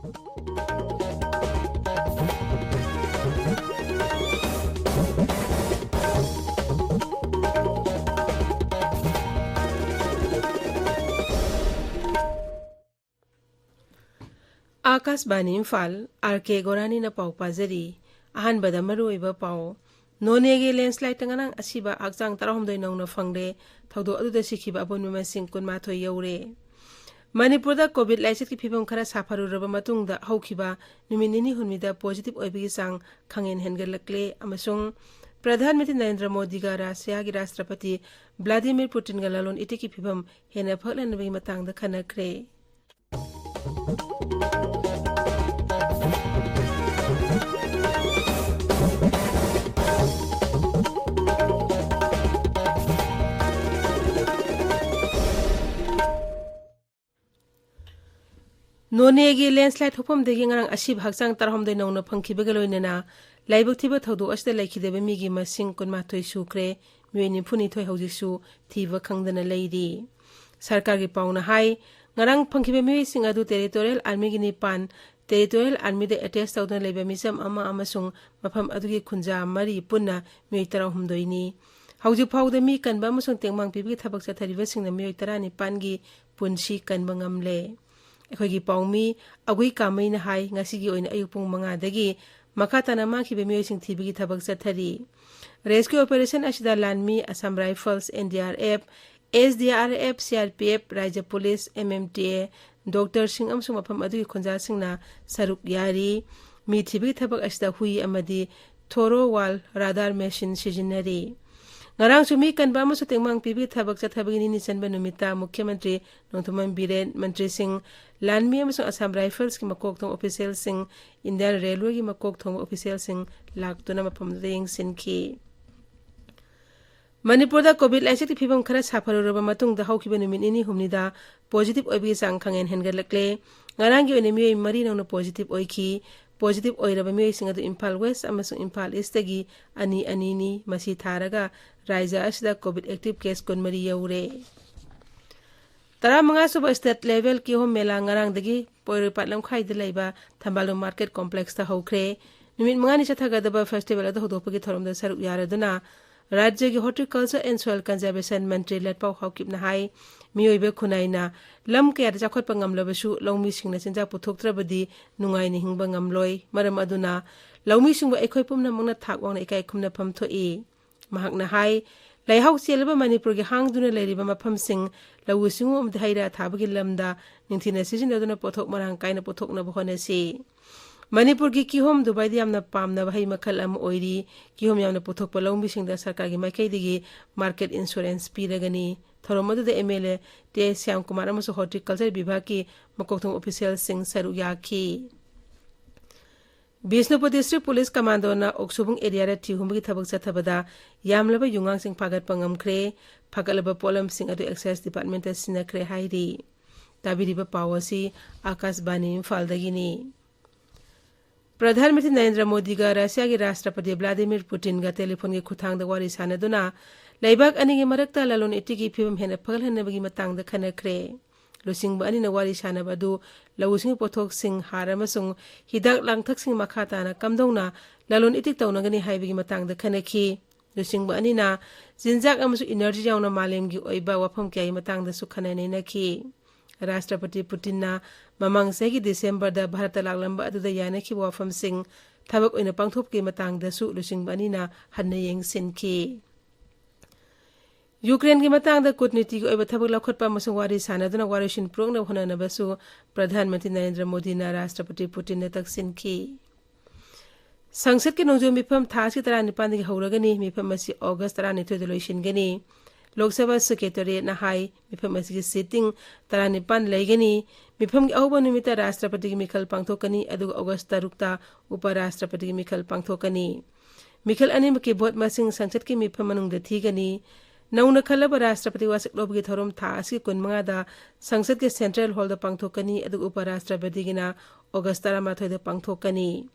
Akashvani Imphal R.K Gorani na pau pazari ahan bada maruiba pau nonege landslide tanganang asiba akjang tarahomdoi nongna phangre thaudo aduda sikhiba abon masing kunmathoi yaure Manipur da covid laiset ki phibam khara safaru raba matung da haukiba numinini hunmida positive oibigi sang khangen hengalakle amasung Pradhan Mantri Narendra Modi ga Russia gi Rashtrapati Vladimir Putin ga lalon iti ki phibam hena phaklan bi matang da khanakre Nonegi landslide hopom de ngarang asib haksang tarhom de nongna phangkhiba galoinena laibuk thiba thodu asda laikhideba migi masing kunma thoi sukre miweni phuni thoi haujisu thiba khangdana leidi sarkar gi pauna hai ngarang phangkhiba mi sing adu territorial army gi ni pan territorial army de attach tawdana leiba misam ama amasung mafam adugi khunja mari punna mi tarahum doini hauji phawda mi kanba amasung tengmang pibi thabak chathariba singna mi tarani pangi punsi kanba ngamle Ekhoi paumi agui kamai na hai ngasigi oina ayupung manga dagi makatana makhibe miyoi sing thibigi thabak chathari rescue operation asida lanmi Assam Rifles NDRF SDRF CRPF Raja Police MMTA Dr Singh amsung mafam adugi khonja singna saruk yari mi thibigi thabak asida hui amadi thoro wall radar machine sijinari Ngarang sumi kan ba mo sa tengmang pibi thabak sa thabagini ni Sanba Numita Mukhyamantri Nongthuman Biren Mantri Singh Lanmi amasung Assam Rifles ki makok thong official Singh Indian Railway ki makok thong official Singh laktuna maphamda yeng sinki Manipur da covid laise ti phibam khara safaru raba matung da haukiba numin ini humni da positive oibi sang khangen hengalakle ngarang gi enemi mari nongna positive oiki positive oiraba mi singa du Imphal West amasung Imphal East gi ani ni masi tharaga raija asda covid active case kon mari yaure tara manga suba state level ki hom mela ngarang dagi poire patlam khai de leiba Thambalu market complex ta hokre numit manga ni chathaga daba festival da hodopagi thorom da saruk yaraduna राज्य की horticulture and soil conservation मंत्री लेटपाउ हाउकिपना high मियोइबे खुनाइना lump केर जाखोटपा ngamlabashu lawmi singna chinja puthoktrabadi nungai ni hingba ngamloi maram aduna lawmi singba ekhoi pumna mangna thakwana ekai khumna pham thoi mahakna hai laihau chelba manipur gi hangduna leiriba mafam sing lawu singu am dhaira thabagi lamda ningthina sijin aduna pothok marang kaina pothokna bhone si Manipur ki kihom Dubai di amna pamna bahai makhal am oiri kihom yamna puthok palawmi singda sarkar gi makai digi market insurance piragani thoromadu de MLA te Syam Kumar amasu horticulture vibhag ki makokthong official sing saru yakhi Bisnupur district police commando na oksubung area ra thihumgi thabak chathabada yamlaba yungang sing phagat pangamkhre phagalaba polam sing adu excise department ta sinakre hairi tabiriba pawasi Akashbani Imphal dagini Pradhan Mantri Narendra Modi ga Russia gi Rashtrapati Vladimir Putin ga telephone gi khuthang da wari sanaduna laibak ani gi marakta lalon iti gi phibam hena phagal hena bagi matang da khanakre lusing ba ani na wari sanaba du lawusing pothok sing harama sung hidak langthak sing makhata na kamdongna lalon iti tawna gani haibigi matang da khanakhi lusing ba ani na jinjak amasu energy jauna malem gi oiba wafam kyai matang da su khanai nakhi Rashtrapati Putin na mamang segi December da Bharat laglamba adu da yana ki wafam sing thabak oina pangthop ki matang da su lusing bani na hanna yeng sinki Ukraine ki matang da kutniti ko oiba thabak lakhot pa masung wari sanaduna warishin prong na hona na basu Pradhan Mantri Narendra Modi na Rashtrapati Putin na tak sinki Sangsad ki nongjo mifam thas ki tarani pandi ki hauragani mifam masi August tarani thoi loishin gani Lok Sabha Secretariat na hai mifam asigi sitting tarani pan laigani mifam gi awba numita Rashtrapati gi mikhal pangthokani aduga August tarukta Upa Rashtrapati gi mikhal pangthokani mikhal ani ki bot masing sangsad ki mifam manung da thigani nauna khalaba Rashtrapati wasik lobgi thorom tha asgi kunmanga da sangsad ki central hall da pangthokani aduga Upa Rashtrapati gi na August tarama thoi da pangthokani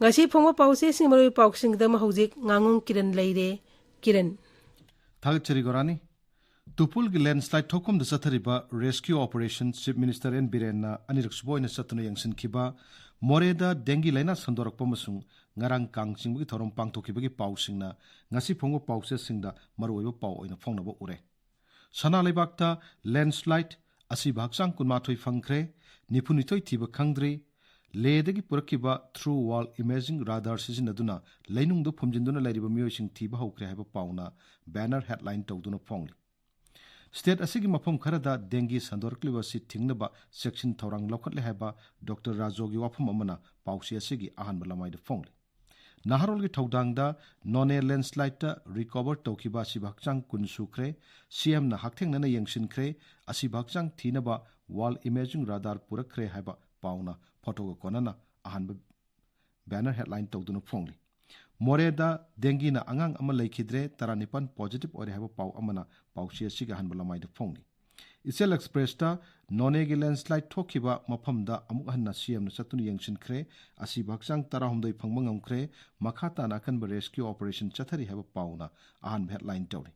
ngasi phongwa pause sing maroi pauksing da ma hojik Ngangom Kiran leire Kiran R.K Gorani Tupul gi landslide thokom da sathariba rescue operation chief minister en birenna anirak suboina satuna yangsin khiba moreda dengi laina sandorak pamasung ngarang kangching gi thorom pangthoki bagi pausingna ngasi phongo pause singda maroiba pau oina phongnaba ure sana lebakta landslide asi bhaksang kunmathoi phangkhre nipunithoi thiba khangdri ledagi purakiba through wall imaging radar sizinaduna leinungdo phumjinduna lairiba mioising thiba hokre haiba pauna banner headline tawduna phongli State asigi mafam kharada dengi sandorkliba si thingnaba section thorang lokhatle haiba Dr. Rajogi wafam amana pausi asigi ahanba lamai da phongli Naharol gi thaudangda none landslide ta recover tawkiba si bhakchang kun sukhre CM na haktheng na yengsin khre asi bhakchang thinaba wall imaging radar purakre haiba pauna photo ko konana ahanba banner headline tawduna phongli Moreda dengi na angang ama laikhidre taranipan positive ore haba pau amana pausi asiga hanba lamai da phongni Isel Express ta nonegi landslide thokiba mafamda amuk hanna CM na satuni yangsin khre asi bhaksang tarahumdoi phangmangam khre makhata na kan rescue operation chathari haba pauna ahan headline tawri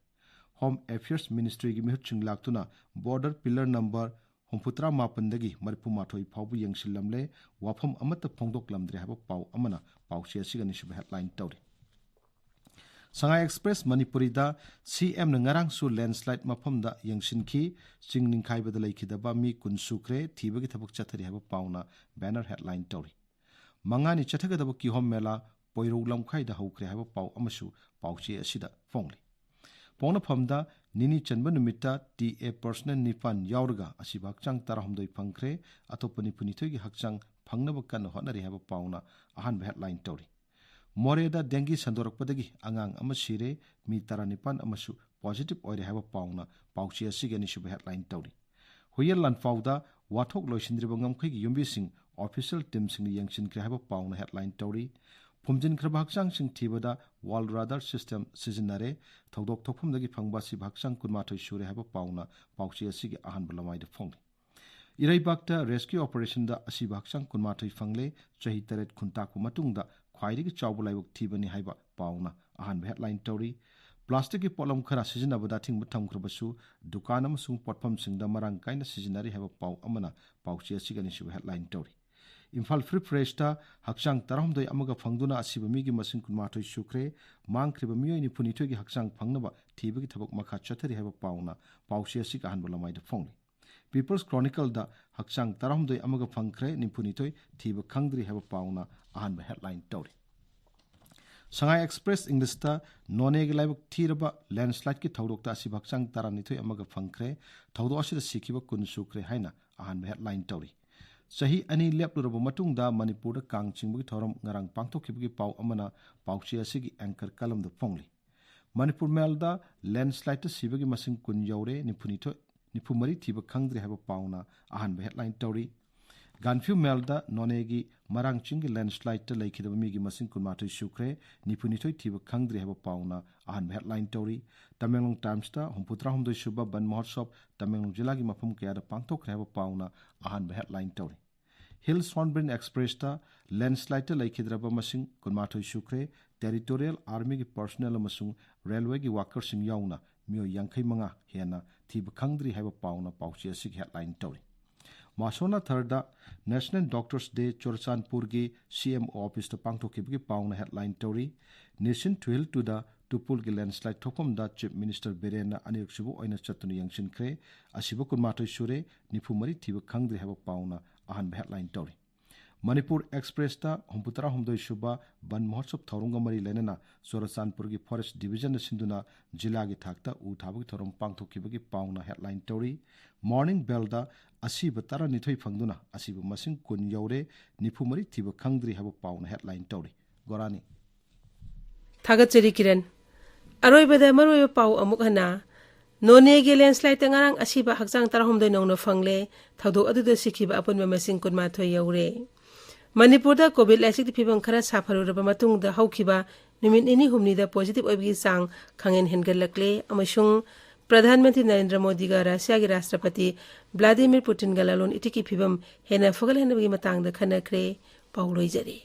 Home Affairs Ministry gi mihuching laktuna border pillar number Humputra mapandagi maripu mathoi phaubu yangsilamle wafam amata phongdok lamdre haba pau amana pausi asiga ni shuba headline tawri Sangai Express Manipuri da CM na ngarang su landslide mafam da yangsin ki chingning khai bada laikhidaba mi kunsukre thibagi thabak chathari haba pauna banner headline tawri mangani chathagadaba ki hom mela poiro lamkhai da hokre haba pau amasu pausi asida phongli Pona famda nini chanba numita TA personal nipan yaurga asi bhakchang tarahumdoi phangkhre atopani punithoi gi hakchang phangnaba kan honari haba pauna ahan headline tawri Moreda dengi sandorakpadagi angang ama sire mi taranipan amasu positive oire haba pauna pausi asigi ni shuba headline tawri Huyel lan fauda wathok loisindriba ngamkhai gi yumbi sing official team sing yangsin kre haba pauna headline tawri Phumjin khra bhaksang sing thibada wall radar system sizinare thodok thokphumdagi phangba si bhaksang kunmathoi sure haba pauna pausi asigi ahan balamai da phongni Irai bakta rescue operation da asi bhaksang kunmathoi phangle chahi taret khunta ku matungda khwairigi chawbulaibuk thibani haiba pauna ahan headline tawri plastic ki polam khara sizinabada thingba thamkhrabasu dukan amasung potpham singda marang kaina sizinari haiba pau amana pausi asiga ni shu headline tawri Imphal Free Press ta hakchang tarahumdoi amaga phangduna asiba migi masing kunmathoi sukre mangkhriba miyoi ni punithoi gi hakchang phangnaba thibagi thabak makha chathari haiba pauna pausi asiga ahan balamai da phongni People's Chronicle da hakchang tarahumdoi amaga phangkhre ni punithoi thiba khangdri haiba pauna ahan headline tawri Sangai Express English ta nonegi laibak thiraba landslide ki thodok ta asi bhakchang taranithoi amaga phangkhre thodo asida sikhiba kun sukre haina ahan headline tawri Sahi ani lepluraba matungda Manipur da kangchingbugi thoram ngarang pangthokhibagi pau amana pausi asigi anchor kalam da phongli Manipur Mail da landslide ta sibagi masing kun yaure nipumari thiba khangdri haba pauna ahan headline tawri Ganfew Mail da nonegi marangchingi landslide ta laikhidaba migi masing kunmathoi sukre nipunithoi thiba khangdri haba pauna ahan headline tawri Tamenglong Times ta humputra humdoi suba ban mahotsav Tamenglong jila gi mafam kaya da pangthokre haba pauna ahan headline tawri Hill Swanburn Express ta landslide ta laikhidraba masing kunmathoi sukre territorial army gi personnel amasung railway gi workers sing yauna mio yangkhai manga hena thiba khangdri haba pauna pausi asig headline tawri Masona Tharda National Doctors Day Chorchanpur gi CMO office ta pangthokibagi pauna headline tawri Nation Twil to the Tupul gi landslide thokom da Chief Minister Berena anirsubu oina chatunu yangsin khre asiba kunmathoi sure nipumari thiba khangdri haba pauna ahan headline tawri Manipur Express ta humputara humdoi suba ban mahotsav thorunga mari lenana Chorchanpur gi Forest Division na sinduna jila gi thakta u thabagi thorom pangthokibagi pauna headline tawri Morning Bell da asiba tara nithoi phangduna asiba masing kun yaure nipumari thiba khangdri haba pauna headline tawri Gorani Thagachari Kiran Aroibada maroiba pau amuk hana Nonegi landslide ta ngarang asiba hakchang tarahumdoi nongno phangle thodok aduda sikhiba apunba masing kunmathoi yaure Manipur da COVID laisik phibam khara safaruraba matungda haukiba numit ini humni da positive oibgi sang khangen hengalakle amasung Pradhan Mantri Narendra Modi ga Russia gi Rashtrapati Vladimir Putin ga lalon itiki phibam hena fogal hena bagi matang da khana kre pauloi jari